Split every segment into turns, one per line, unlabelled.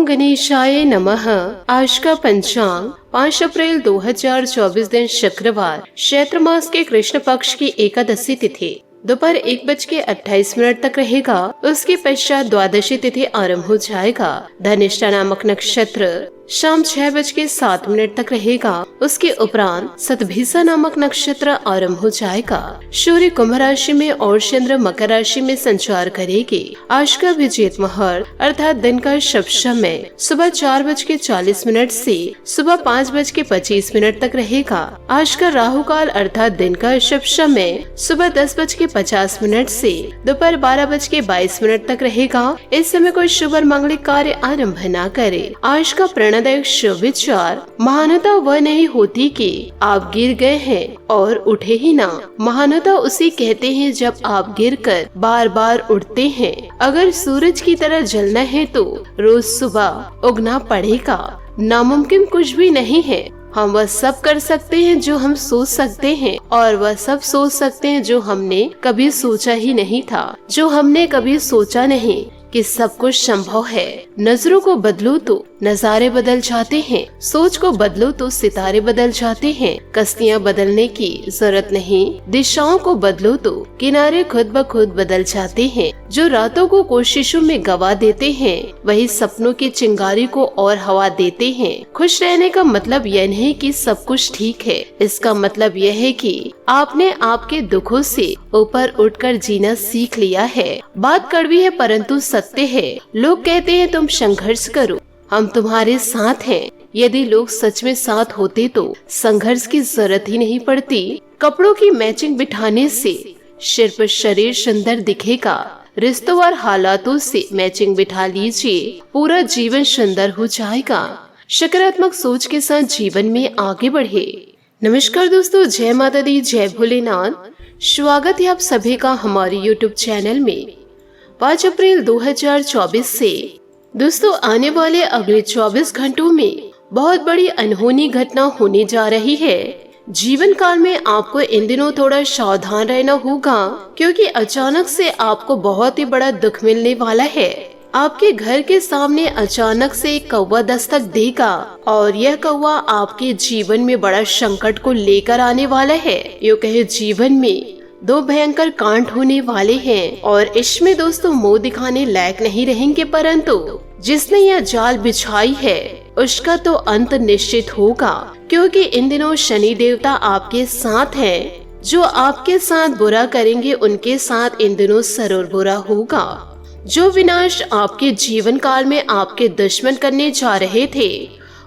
गणेशाय नमः। आज का पंचांग 5 अप्रैल 2024 दिन शुक्रवार, चैत्र मास के कृष्ण पक्ष की एकादशी तिथि दोपहर 1:28 तक रहेगा। उसके पश्चात द्वादशी तिथि आरंभ हो जाएगा। धनिष्ठा नामक नक्षत्र शाम 6:07 तक रहेगा। उसके उपरांत सतभिसा नामक नक्षत्र आरंभ हो जाएगा। सूर्य कुंभ राशि में और चंद्र मकर राशि में संचार करेगी। आज का अभिजीत मुहूर्त अर्थात दिन का शुभ समय सुबह 4:40 से सुबह 5:25 तक रहेगा। आज का राहु काल अर्थात दिन का शुभ समय सुबह 10:50 से दोपहर 12:22 तक रहेगा। इस समय कोई शुभ और मांगलिक कार्य आरंभ न करे। आज का प्रेरणादायक शुभ विचार, महानता वह नहीं होती कि आप गिर गए हैं और उठे ही ना, महानता उसे कहते हैं जब आप गिरकर बार बार उठते हैं। अगर सूरज की तरह जलना है तो रोज सुबह उगना पड़ेगा। नामुमकिन कुछ भी नहीं है। हम वह सब कर सकते हैं जो हम सोच सकते हैं, और वह सब सोच सकते हैं जो हमने कभी सोचा ही नहीं था, जो हमने कभी सोचा नहीं कि सब कुछ संभव है। नजरों को बदलो तो नजारे बदल जाते हैं, सोच को बदलो तो सितारे बदल जाते हैं। कश्तियाँ बदलने की जरूरत नहीं, दिशाओं को बदलो तो किनारे खुद ब खुद बदल जाते हैं। जो रातों को कोशिशों में गवा देते हैं, वही सपनों की चिंगारी को और हवा देते हैं। खुश रहने का मतलब यह नहीं कि सब कुछ ठीक है, इसका मतलब यह है कि आपने आपके दुखों से ऊपर उठकर जीना सीख लिया है। बात कड़वी है परंतु सत्य है। लोग कहते हैं तुम संघर्ष करो, हम तुम्हारे साथ हैं। यदि लोग सच में साथ होते तो संघर्ष की जरूरत ही नहीं पड़ती। कपड़ों की मैचिंग बिठाने से सिर्फ शरीर सुंदर दिखेगा। रिश्तों और हालातों से मैचिंग बिठा लीजिए, पूरा जीवन सुंदर हो जाएगा। सकारात्मक सोच के साथ जीवन में आगे बढ़े। नमस्कार दोस्तों, जय माता दी, जय भोलेनाथ। स्वागत है आप सभी का हमारे YouTube चैनल में। 5 अप्रैल 2024 से दोस्तों आने वाले अगले 24 घंटों में बहुत बड़ी अनहोनी घटना होने जा रही है। जीवन काल में आपको इन दिनों थोड़ा सावधान रहना होगा, क्योंकि अचानक से आपको बहुत ही बड़ा दुख मिलने वाला है। आपके घर के सामने अचानक से एक कौवा दस्तक देगा और यह कौवा आपके जीवन में बड़ा संकट को लेकर आने वाला है। यूँ कहे जीवन में 2 भयंकर कांड होने वाले हैं, और इसमें दोस्तों मुंह दिखाने लायक नहीं रहेंगे, परंतु जिसने यह जाल बिछाई है उसका तो अंत निश्चित होगा। क्योंकि इन दिनों शनि देवता आपके साथ हैं। जो आपके साथ बुरा करेंगे उनके साथ इन दिनों जरूर बुरा होगा। जो विनाश आपके जीवन काल में आपके दुश्मन करने जा रहे थे,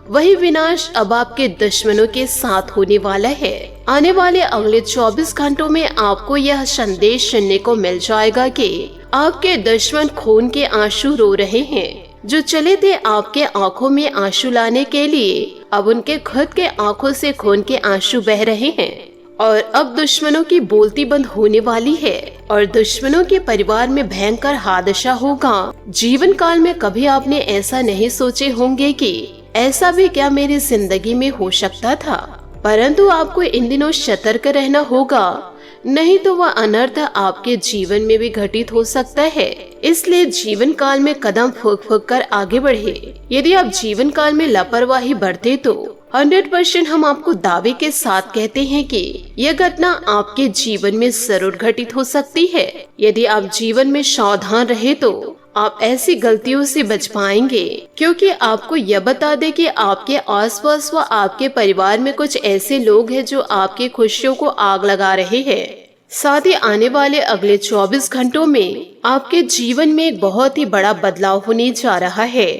वही विनाश अब आपके दुश्मनों के साथ होने वाला है। आने वाले अगले 24 घंटों में आपको यह संदेश सुनने को मिल जाएगा कि आपके दुश्मन खून के आंसू रो रहे हैं। जो चले थे आपके आंखों में आंसू लाने के लिए, अब उनके खुद के आंखों से खून के आंसू बह रहे हैं। और अब दुश्मनों की बोलती बंद होने वाली है, और दुश्मनों के परिवार में भयंकर हादसा होगा। जीवन काल में कभी आपने ऐसा नहीं सोचे होंगे कि ऐसा भी क्या मेरी जिंदगी में हो सकता था, परंतु आपको इन दिनों सतर्क रहना होगा, नहीं तो वह अनर्थ आपके जीवन में भी घटित हो सकता है। इसलिए जीवन काल में कदम फूंक फूंक कर आगे बढ़े। यदि आप जीवन काल में लापरवाही बरते तो 100% हम आपको दावे के साथ कहते हैं कि यह घटना आपके जीवन में जरूर घटित हो सकती है। यदि आप जीवन में सावधान रहे तो आप ऐसी गलतियों से बच पाएंगे, क्योंकि आपको यह बता दे कि आपके आसपास व आपके परिवार में कुछ ऐसे लोग हैं जो आपकी खुशियों को आग लगा रहे हैं। साथ ही आने वाले अगले 24 घंटों में आपके जीवन में एक बहुत ही बड़ा बदलाव होने जा रहा है।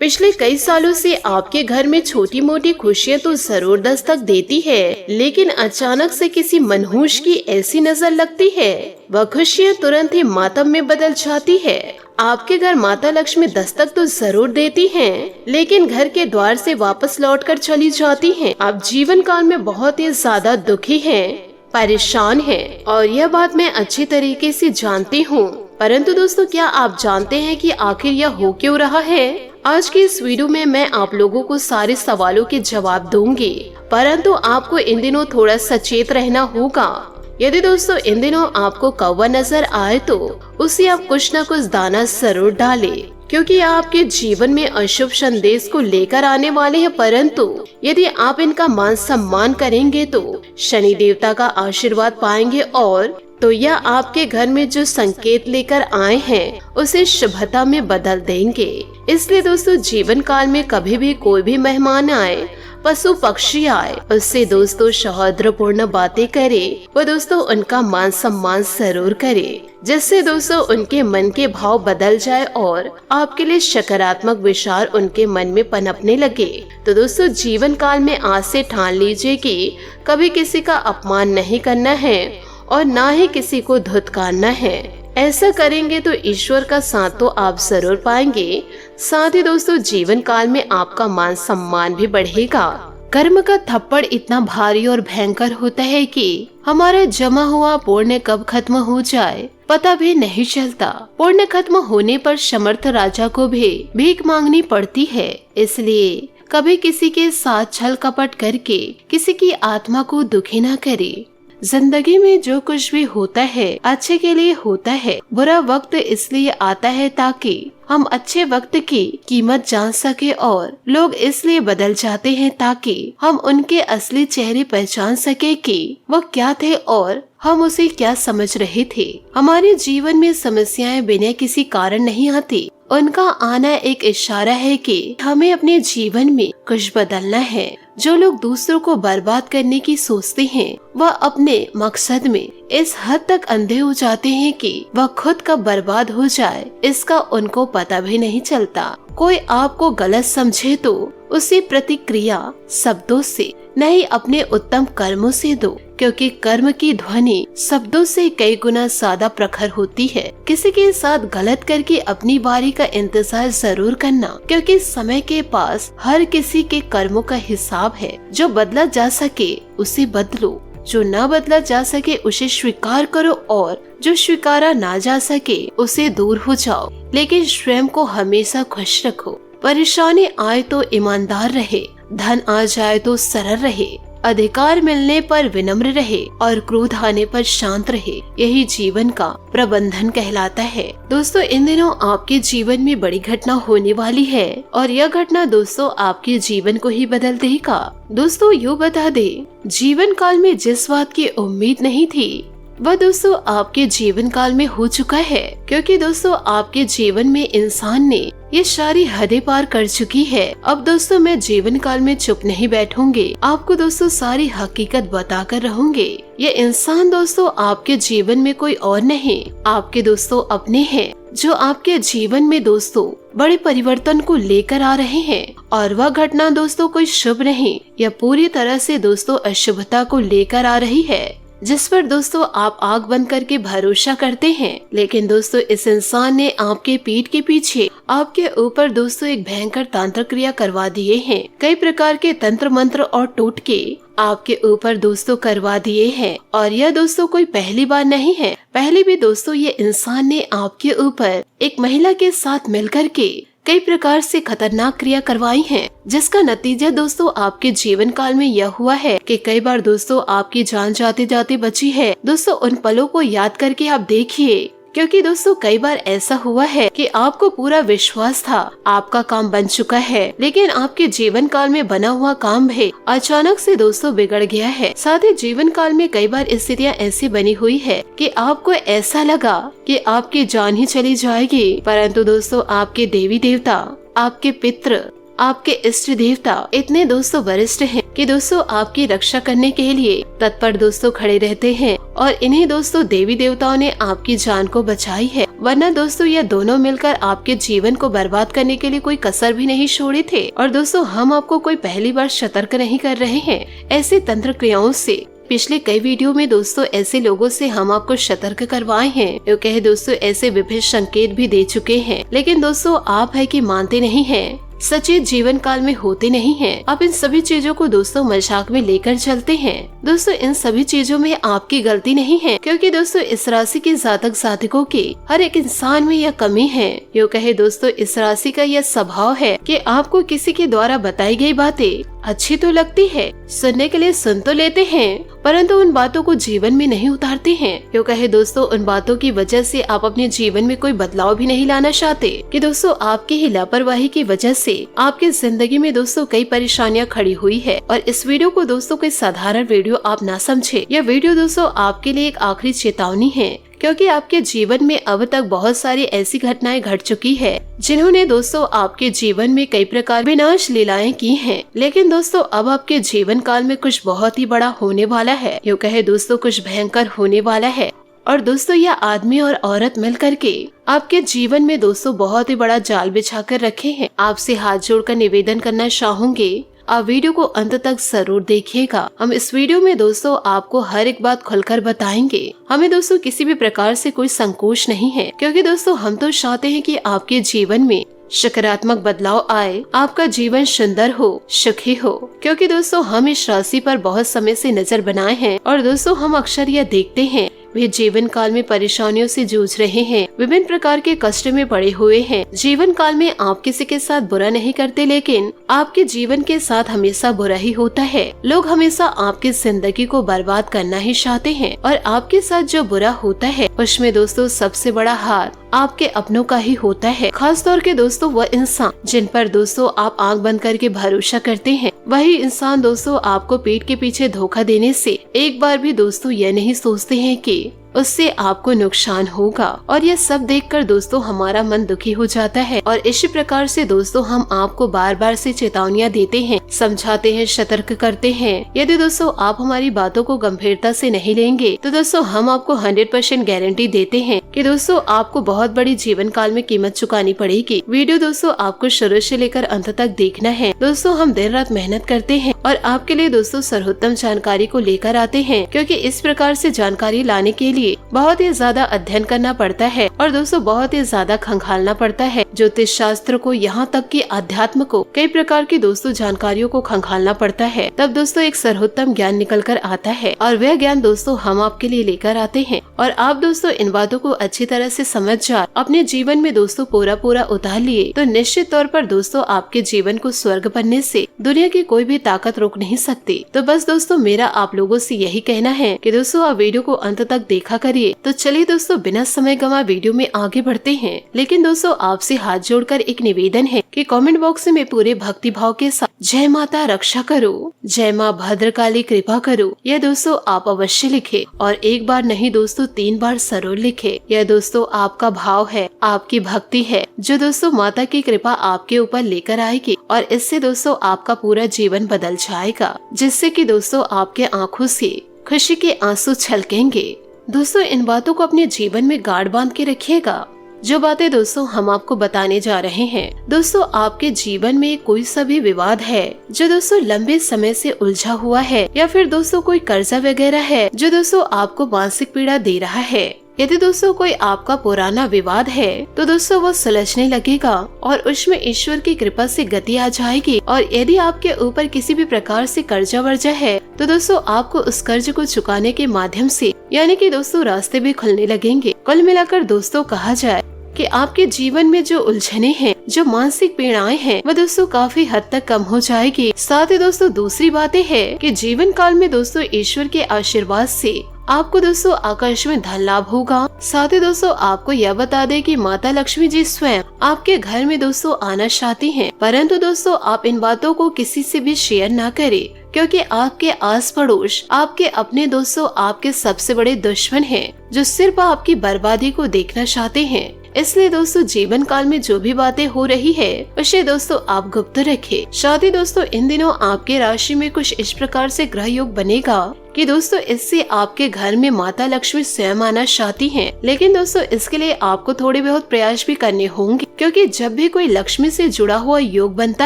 पिछले कई सालों से आपके घर में छोटी मोटी खुशियां तो जरूर दस्तक देती है, लेकिन अचानक से किसी मनहूस की ऐसी नजर लगती है, वह खुशियां तुरंत ही मातम में बदल जाती है। आपके घर माता लक्ष्मी दस्तक तो जरूर देती हैं, लेकिन घर के द्वार से वापस लौटकर चली जाती हैं। आप जीवन काल में बहुत ही ज्यादा दुखी हैं, परेशान हैं, और यह बात मैं अच्छी तरीके से जानती हूँ। परंतु दोस्तों, क्या आप जानते हैं कि आखिर यह हो क्यों रहा है? आज की इस वीडियो में मैं आप लोगों को सारे सवालों के जवाब दूंगी, परंतु आपको इन दिनों थोड़ा सचेत रहना होगा। यदि दोस्तों इन दिनों आपको कौवा नजर आए तो उसे आप कुछ न कुछ दाना जरूर डालें, क्योंकि आपके जीवन में अशुभ संदेश को लेकर आने वाले हैं, परंतु यदि आप इनका मान सम्मान करेंगे तो शनि देवता का आशीर्वाद पाएंगे और तो यह आपके घर में जो संकेत लेकर आए हैं उसे शुभता में बदल देंगे। इसलिए दोस्तों जीवन काल में कभी भी कोई भी मेहमान आए, पशु पक्षी आए, उससे दोस्तों सौहार्दपूर्ण बातें करे व दोस्तों उनका मान सम्मान जरूर करे, जिससे दोस्तों उनके मन के भाव बदल जाए और आपके लिए सकारात्मक विचार उनके मन में पनपने लगे। तो दोस्तों जीवन काल में आज से ठान लीजिए कि कभी किसी का अपमान नहीं करना है और ना ही किसी को धुतकारना है। ऐसा करेंगे तो ईश्वर का साथ तो आप जरूर पाएंगे, साथ ही दोस्तों जीवन काल में आपका मान सम्मान भी बढ़ेगा। कर्म का थप्पड़ इतना भारी और भयंकर होता है कि हमारा जमा हुआ पुण्य कब खत्म हो जाए पता भी नहीं चलता। पुण्य खत्म होने पर समर्थ राजा को भी भीख मांगनी पड़ती है। इसलिए कभी किसी के साथ छल कपट करके किसी की आत्मा को दुखी न करे। जिंदगी में जो कुछ भी होता है अच्छे के लिए होता है। बुरा वक्त इसलिए आता है ताकि हम अच्छे वक्त की कीमत जान सके और लोग इसलिए बदल जाते हैं ताकि हम उनके असली चेहरे पहचान सके कि वह क्या थे और हम उसे क्या समझ रहे थे। हमारे जीवन में समस्याएं बिना किसी कारण नहीं आती, उनका आना एक इशारा है कि हमें अपने जीवन में कुछ बदलना है। जो लोग दूसरों को बर्बाद करने की सोचते हैं वह अपने मकसद में इस हद तक अंधे हो जाते हैं कि वह खुद कब बर्बाद हो जाए इसका उनको पता भी नहीं चलता। कोई आपको गलत समझे तो उसी प्रतिक्रिया शब्दों से नहीं अपने उत्तम कर्मों से दो, क्योंकि कर्म की ध्वनि शब्दों से कई गुना ज्यादा प्रखर होती है। किसी के साथ गलत करके अपनी बारी का इंतजार जरूर करना, क्योंकि समय के पास हर किसी के कर्मों का हिसाब है। जो बदला जा सके उसे बदलो, जो ना बदला जा सके उसे स्वीकार करो और जो स्वीकारा ना जा सके उसे दूर हो जाओ। लेकिन स्वयं को हमेशा खुश रखो। परेशानी आए तो ईमानदार रहे, धन आ जाए तो सरल रहे, अधिकार मिलने पर विनम्र रहे और क्रोध आने पर शांत रहे। यही जीवन का प्रबंधन कहलाता है। दोस्तों इन दिनों आपके जीवन में बड़ी घटना होने वाली है और यह घटना दोस्तों आपके जीवन को ही बदल देगा। दोस्तों यूँ बता दे, जीवन काल में जिस बात की उम्मीद नहीं थी वह दोस्तों आपके जीवन काल में हो चुका है, क्योंकि दोस्तों आपके जीवन में इंसान ने ये सारी हदें पार कर चुकी है। अब दोस्तों मैं जीवन काल में चुप नहीं बैठूंगी, आपको दोस्तों सारी हकीकत बताकर रहूंगी। ये इंसान दोस्तों आपके जीवन में कोई और नहीं, आपके दोस्तों अपने हैं, जो आपके जीवन में दोस्तों बड़े परिवर्तन को लेकर आ रहे हैं। और वह घटना दोस्तों कोई शुभ नहीं, यह पूरी तरह से दोस्तों अशुभता को लेकर आ रही है, जिस पर दोस्तों आप आंख बंद करके भरोसा करते हैं। लेकिन दोस्तों इस इंसान ने आपके पीठ के पीछे आपके ऊपर दोस्तों एक भयंकर तांत्रिक क्रिया करवा दिए हैं। कई प्रकार के तंत्र मंत्र और टोटके आपके ऊपर दोस्तों करवा दिए हैं। और यह दोस्तों कोई पहली बार नहीं है, पहले भी दोस्तों ये इंसान ने आपके ऊपर एक महिला के साथ मिलकर के कई प्रकार से खतरनाक क्रिया करवाई हैं, जिसका नतीजा दोस्तों आपके जीवन काल में यह हुआ है कि कई बार दोस्तों आपकी जान जाते जाते बची है। दोस्तों उन पलों को याद करके आप देखिए, क्योंकि दोस्तों कई बार ऐसा हुआ है कि आपको पूरा विश्वास था आपका काम बन चुका है, लेकिन आपके जीवन काल में बना हुआ काम भी अचानक से दोस्तों बिगड़ गया है। साथ ही जीवन काल में कई बार स्थितियाँ ऐसी बनी हुई है कि आपको ऐसा लगा कि आपकी जान ही चली जाएगी, परंतु दोस्तों आपके देवी देवता, आपके पितृ, आपके इष्ट देवता इतने दोस्तों वरिष्ठ हैं कि दोस्तों आपकी रक्षा करने के लिए तत्पर दोस्तों खड़े रहते हैं। और इन्हीं दोस्तों देवी देवताओं ने आपकी जान को बचाई है, वरना दोस्तों ये दोनों मिलकर आपके जीवन को बर्बाद करने के लिए कोई कसर भी नहीं छोड़े थे। और दोस्तों हम आपको कोई पहली बार सतर्क नहीं कर रहे हैं ऐसे तंत्र क्रियाओं से। पिछले कई वीडियो में दोस्तों ऐसे लोगों से हम आपको सतर्क करवाए हैं, क्योंकि दोस्तों ऐसे विभिन्न संकेत भी दे चुके हैं, लेकिन दोस्तों आप है कि मानते नहीं हैं, सचेत जीवन काल में होते नहीं हैं। आप इन सभी चीजों को दोस्तों मजाक में लेकर चलते हैं। दोस्तों इन सभी चीजों में आपकी गलती नहीं है, क्योंकि दोस्तों इस राशि के जातक जातकों के हर एक इंसान में यह कमी है। यूँ कहे दोस्तों इस राशि का यह स्वभाव है कि आपको किसी के द्वारा बताई गई बातें अच्छी तो लगती है, सुनने के लिए सुन तो लेते हैं, परंतु उन बातों को जीवन में नहीं उतारते हैं। क्यों कहे दोस्तों, उन बातों की वजह से आप अपने जीवन में कोई बदलाव भी नहीं लाना चाहते कि दोस्तों आपकी ही लापरवाही की वजह से आपकी जिंदगी में दोस्तों कई परेशानियां खड़ी हुई है। और इस वीडियो को दोस्तों कोई साधारण वीडियो आप ना समझे। यह वीडियो दोस्तों आपके लिए एक आखिरी चेतावनी है, क्योंकि आपके जीवन में अब तक बहुत सारी ऐसी घटनाएं घट चुकी है जिन्होंने दोस्तों आपके जीवन में कई प्रकार विनाश लीलाएं की हैं। लेकिन दोस्तों अब आपके जीवन काल में कुछ बहुत ही बड़ा होने वाला है, यूँ कहे दोस्तों कुछ भयंकर होने वाला है। और दोस्तों यह आदमी और औरत मिल करके आपके जीवन में दोस्तों बहुत ही बड़ा जाल बिछा कर रखे हैं। आपसे हाथ जोड़कर निवेदन करना चाहूंगी, आप वीडियो को अंत तक जरूर देखिएगा। हम इस वीडियो में दोस्तों आपको हर एक बात खुलकर बताएंगे। हमें दोस्तों किसी भी प्रकार से कोई संकोच नहीं है, क्योंकि दोस्तों हम तो चाहते हैं कि आपके जीवन में सकारात्मक बदलाव आए, आपका जीवन सुंदर हो, सुखी हो। क्योंकि दोस्तों हम इस राशि पर बहुत समय से नजर बनाए हैं और दोस्तों हम अक्सर यह देखते हैं वे जीवन काल में परेशानियों से जूझ रहे हैं, विभिन्न प्रकार के कष्ट में पड़े हुए हैं। जीवन काल में आप किसी के साथ बुरा नहीं करते, लेकिन आपके जीवन के साथ हमेशा बुरा ही होता है। लोग हमेशा आपकी जिंदगी को बर्बाद करना ही चाहते हैं और आपके साथ जो बुरा होता है उसमें दोस्तों सबसे बड़ा हार आपके अपनों का ही होता है। खास तौर के दोस्तों वह इंसान जिन पर दोस्तों आप आंख बंद करके भरोसा करते हैं, वही इंसान दोस्तों आपको पीठ के पीछे धोखा देने से एक बार भी दोस्तों यह नहीं सोचते हैं कि उससे आपको नुकसान होगा। और ये सब देखकर दोस्तों हमारा मन दुखी हो जाता है। और इसी प्रकार से दोस्तों हम आपको बार बार से चेतावनियां देते हैं, समझाते हैं, सतर्क करते हैं। यदि दोस्तों आप हमारी बातों को गंभीरता से नहीं लेंगे तो दोस्तों हम आपको 100% गारंटी देते हैं कि दोस्तों आपको बहुत बड़ी जीवन काल में कीमत चुकानी पड़ेगी। वीडियो दोस्तों आपको शुरू से लेकर अंत तक देखना है। दोस्तों हम दिन रात मेहनत करते हैं और आपके लिए दोस्तों सर्वोत्तम जानकारी को लेकर आते हैं, क्योंकि इस प्रकार से जानकारी लाने के लिए बहुत ही ज्यादा अध्ययन करना पड़ता है और दोस्तों बहुत ही ज्यादा खंगालना पड़ता है। ज्योतिष शास्त्र को यहाँ तक कि अध्यात्म को कई प्रकार की दोस्तों जानकारियों को खंगालना पड़ता है, तब दोस्तों एक सर्वोत्तम ज्ञान निकल कर आता है। और वह ज्ञान दोस्तों हम आपके लिए लेकर आते हैं और आप दोस्तों इन बातों को अच्छी तरह से समझ जा अपने जीवन में दोस्तों पूरा उतार लिए तो निश्चित तौर पर दोस्तों आपके जीवन को स्वर्ग बनने से दुनिया की कोई भी ताकत रोक नहीं सकती। तो बस दोस्तों मेरा आप लोगों से यही कहना है कि दोस्तों आप वीडियो को अंत तक देखा करिए। तो चलिए दोस्तों बिना समय गंवाए वीडियो में आगे बढ़ते हैं। लेकिन दोस्तों आपसे हाथ जोड़कर एक निवेदन है कि कमेंट बॉक्स में पूरे भक्ति भाव के साथ जय माता रक्षा करो, जय माँ भद्रकाली कृपा करो, यह दोस्तों आप अवश्य लिखे। और एक बार नहीं दोस्तों 3 बार जरूर लिखे। यह दोस्तों आपका भाव है, आपकी भक्ति है, जो दोस्तों माता की कृपा आपके ऊपर लेकर आएगी और इससे दोस्तों आपका पूरा जीवन बदल जाएगा, जिससे कि दोस्तों आपके आंखों से खुशी के आंसू छलकेंगे। दोस्तों इन बातों को अपने जीवन में गाढ़ बांध के रखिएगा। जो बातें दोस्तों हम आपको बताने जा रहे हैं, दोस्तों आपके जीवन में कोई सा भी विवाद है जो दोस्तों लंबे समय से उलझा हुआ है, या फिर दोस्तों कोई कर्जा वगैरह है जो दोस्तों आपको मानसिक पीड़ा दे रहा है, यदि दोस्तों कोई आपका पुराना विवाद है तो दोस्तों वो सुलझने लगेगा और उसमें ईश्वर की कृपा से गति आ जाएगी। और यदि आपके ऊपर किसी भी प्रकार से कर्जा वर्जा है तो दोस्तों आपको उस कर्ज को चुकाने के माध्यम से यानी कि दोस्तों रास्ते भी खुलने लगेंगे। कुल मिलाकर दोस्तों कहा जाए कि आपके जीवन में जो उलझने हैं, जो मानसिक पीड़ाएं हैं, वह दोस्तों काफी हद तक कम हो जाएगी। साथ ही दोस्तों दूसरी बातें हैं कि जीवन काल में दोस्तों ईश्वर के आशीर्वाद से आपको दोस्तों आकाश में धन लाभ होगा। साथ ही दोस्तों आपको यह बता दें कि माता लक्ष्मी जी स्वयं आपके घर में दोस्तों आना चाहती हैं, परंतु दोस्तों आप इन बातों को किसी से भी शेयर ना करें, क्योंकि आपके आस पड़ोस आपके अपने दोस्तों आपके सबसे बड़े दुश्मन हैं, जो सिर्फ आपकी बर्बादी को देखना चाहते हैं। इसलिए दोस्तों जीवन काल में जो भी बातें हो रही है उसे दोस्तों आप गुप्त रखें। साथ ही दोस्तों इन दिनों आपके राशि में कुछ इस प्रकार से ग्रह योग बनेगा कि दोस्तों इससे आपके घर में माता लक्ष्मी स्वयं आना चाहती हैं। लेकिन दोस्तों इसके लिए आपको थोड़े बहुत प्रयास भी करने होंगे, क्योंकि जब भी कोई लक्ष्मी से जुड़ा हुआ योग बनता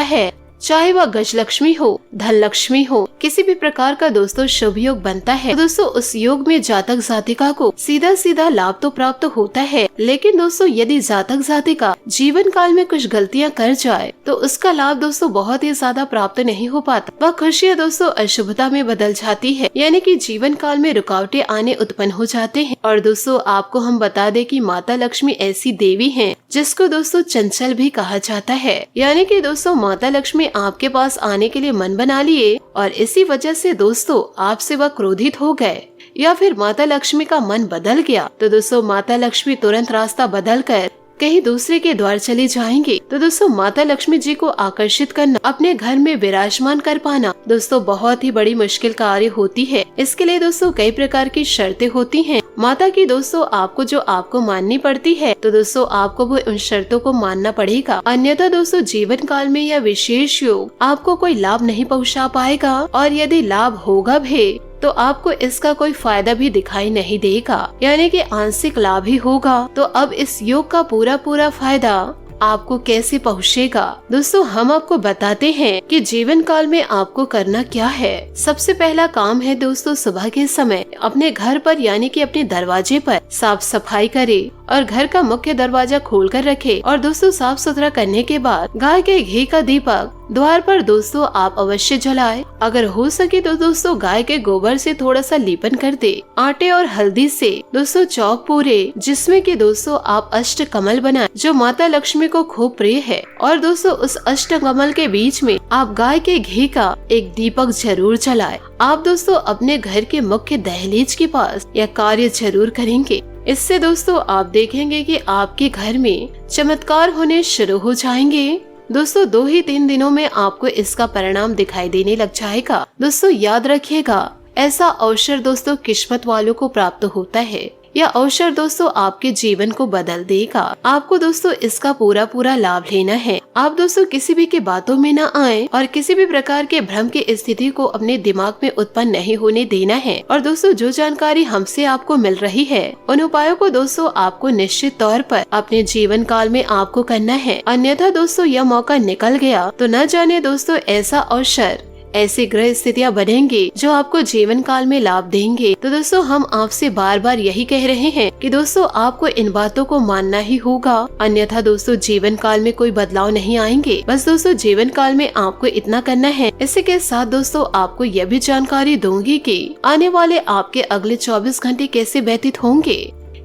है, चाहे वह गज लक्ष्मी हो, धन लक्ष्मी हो, किसी भी प्रकार का दोस्तों शुभ योग बनता है, तो दोस्तों उस योग में जातक जातिका को सीधा सीधा लाभ तो प्राप्त होता है। लेकिन दोस्तों यदि जातक जातिका जीवन काल में कुछ गलतियां कर जाए तो उसका लाभ दोस्तों बहुत ही ज्यादा प्राप्त नहीं हो पाता। वह खुशियाँ दोस्तों अशुभता में बदल जाती है, यानी कि जीवन काल में रुकावटें आने उत्पन्न हो जाते हैं। और दोस्तों आपको हम बता दें कि माता लक्ष्मी ऐसी देवी है जिसको दोस्तों चंचल भी कहा जाता है, यानी कि दोस्तों माता लक्ष्मी ने आपके पास आने के लिए मन बना लिए और इसी वजह से दोस्तों आपसे वह क्रोधित हो गए या फिर माता लक्ष्मी का मन बदल गया, तो दोस्तों माता लक्ष्मी तुरंत रास्ता बदल कर कहीं दूसरे के द्वार चले जाएंगे। तो दोस्तों माता लक्ष्मी जी को आकर्षित करना, अपने घर में विराजमान कर पाना दोस्तों बहुत ही बड़ी मुश्किल कार्य होती है। इसके लिए दोस्तों कई प्रकार की शर्तें होती हैं माता की दोस्तों आपको माननी पड़ती है। तो दोस्तों आपको वो उन शर्तों को मानना पड़ेगा, अन्यथा दोस्तों जीवन काल में यह विशेष योग आपको कोई लाभ नहीं पहुंचा पाएगा और यदि लाभ होगा भी तो आपको इसका कोई फायदा भी दिखाई नहीं देगा, यानी कि आंशिक लाभ ही होगा। तो अब इस योग का पूरा फायदा आपको कैसे पहुँचेगा दोस्तों, हम आपको बताते हैं कि जीवन काल में आपको करना क्या है। सबसे पहला काम है दोस्तों सुबह के समय अपने घर पर यानी कि अपने दरवाजे पर साफ सफाई करे और घर का मुख्य दरवाजा खोल कर रखे और दोस्तों साफ सुथरा करने के बाद गाय के घी का दीपक द्वार पर दोस्तों आप अवश्य जलाएं। अगर हो सके तो दोस्तों गाय के गोबर से थोड़ा सा लेपन कर दे। आटे और हल्दी से दोस्तों चौक पूरे जिसमें कि दोस्तों आप अष्ट कमल बनाएं जो माता लक्ष्मी को खूब प्रिय है और दोस्तों उस अष्ट कमल के बीच में आप गाय के घी का एक दीपक जरूर जलाएं। आप दोस्तों अपने घर के मुख्य दहलीज के पास यह कार्य जरूर करेंगे। इससे दोस्तों आप देखेंगे कि आपके घर में चमत्कार होने शुरू हो जाएंगे। दोस्तों 2 ही 3 दिनों में आपको इसका परिणाम दिखाई देने लग जाएगा। दोस्तों याद रखिएगा ऐसा अवसर दोस्तों किस्मत वालों को प्राप्त होता है। यह अवसर दोस्तों आपके जीवन को बदल देगा। आपको दोस्तों इसका पूरा लाभ लेना है। आप दोस्तों किसी भी की बातों में न आए और किसी भी प्रकार के भ्रम की स्थिति को अपने दिमाग में उत्पन्न नहीं होने देना है। और दोस्तों जो जानकारी हमसे आपको मिल रही है उन उपायों को दोस्तों आपको निश्चित तौर पर अपने जीवन काल में आपको करना है, अन्यथा दोस्तों यह मौका निकल गया तो न जाने दोस्तों ऐसा अवसर ऐसी ग्रह स्थितियाँ बनेंगी जो आपको जीवन काल में लाभ देंगे। तो दोस्तों हम आपसे बार यही कह रहे हैं कि दोस्तों आपको इन बातों को मानना ही होगा, अन्यथा दोस्तों जीवन काल में कोई बदलाव नहीं आएंगे। बस दोस्तों जीवन काल में आपको इतना करना है। इसी के साथ दोस्तों आपको यह भी जानकारी दूंगी कि आने वाले आपके अगले 24 घंटे कैसे व्यतीत होंगे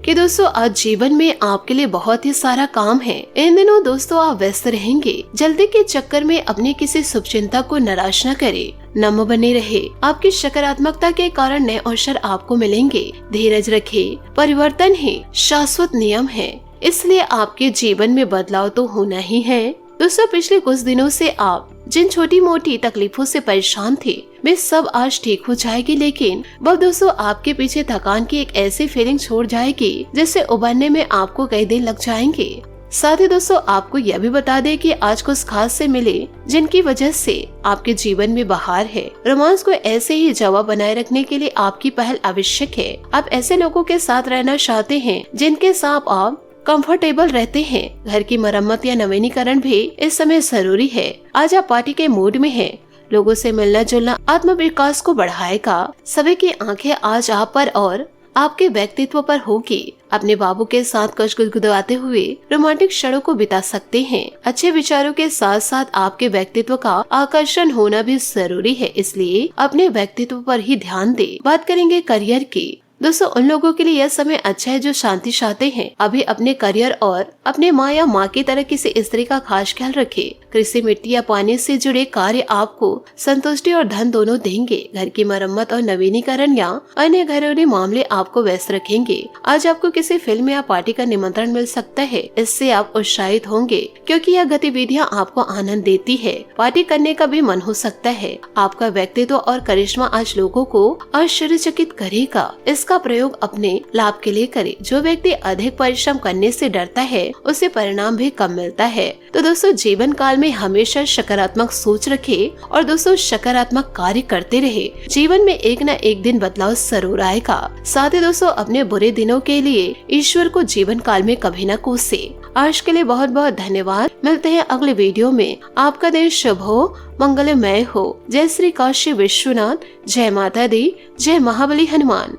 कि दोस्तों आज जीवन में आपके लिए बहुत ही सारा काम है। इन दिनों दोस्तों आप व्यस्त रहेंगे। जल्दी के चक्कर में अपनी किसी शुभ चिंता को निराश न करे, नम्र बने रहे। आपकी सकारात्मकता के कारण नए अवसर आपको मिलेंगे। धीरज रखे, परिवर्तन ही शाश्वत नियम है, इसलिए आपके जीवन में बदलाव तो होना ही है। दोस्तों पिछले कुछ दिनों से आप जिन छोटी मोटी तकलीफों से परेशान थे वे सब आज ठीक हो जाएगी, लेकिन वह दोस्तों आपके पीछे थकान की एक ऐसी फीलिंग छोड़ जाएगी जिससे उबरने में आपको कई दिन लग जाएंगे। साथ ही दोस्तों आपको यह भी बता दें कि आज कुछ खास से मिले जिनकी वजह से आपके जीवन में बहार है। रोमांस को ऐसे ही जवाब बनाए रखने के लिए आपकी पहल आवश्यक है। आप ऐसे लोगों के साथ रहना चाहते हैं जिनके साथ आप कंफर्टेबल रहते हैं। घर की मरम्मत या नवीनीकरण भी इस समय जरूरी है। आज आप पार्टी के मूड में हैं। लोगों से मिलना जुलना आत्मविकास को बढ़ाएगा। सभी की आंखें आज आप पर और आपके व्यक्तित्व पर होगी। अपने बाबू के साथ कुछ गुदगुदाते हुए रोमांटिक क्षणों को बिता सकते हैं। अच्छे विचारों के साथ साथ आपके व्यक्तित्व का आकर्षण होना भी जरूरी है, इसलिए अपने व्यक्तित्व पर ही ध्यान दे। बात करेंगे करियर की। दोस्तों उन लोगों के लिए यह समय अच्छा है जो शांति चाहते हैं। अभी अपने करियर और अपने माँ या माँ की तरह किसी स्त्री का खास ख्याल रखें। कृषि, मिट्टी या पानी से जुड़े कार्य आपको संतुष्टि और धन दोनों देंगे। घर की मरम्मत और नवीनीकरण या अन्य घरेलू मामले आपको व्यस्त रखेंगे। आज आपको किसी फिल्म या पार्टी का निमंत्रण मिल सकता है। इससे आप उत्साहित होंगे क्योंकि यह गतिविधियाँ आपको आनंद देती है। पार्टी करने का भी मन हो सकता है। आपका व्यक्तित्व और करिश्मा आज लोगों को आश्चर्यचकित करेगा। इसका प्रयोग अपने लाभ के लिए करें। जो व्यक्ति अधिक परिश्रम करने से डरता है उसे परिणाम भी कम मिलता है। तो दोस्तों जीवन काल में हमेशा सकारात्मक सोच रखें और दोस्तों सकारात्मक कार्य करते रहे। जीवन में एक न एक दिन बदलाव जरूर आएगा। साथ ही दोस्तों अपने बुरे दिनों के लिए ईश्वर को जीवन काल में कभी न कोसे। आज के लिए बहुत बहुत धन्यवाद। मिलते हैं अगले वीडियो में। आपका दिन शुभ हो, मंगलमय हो। जय श्री काशी विश्वनाथ, जय माता दी, जय महाबली हनुमान।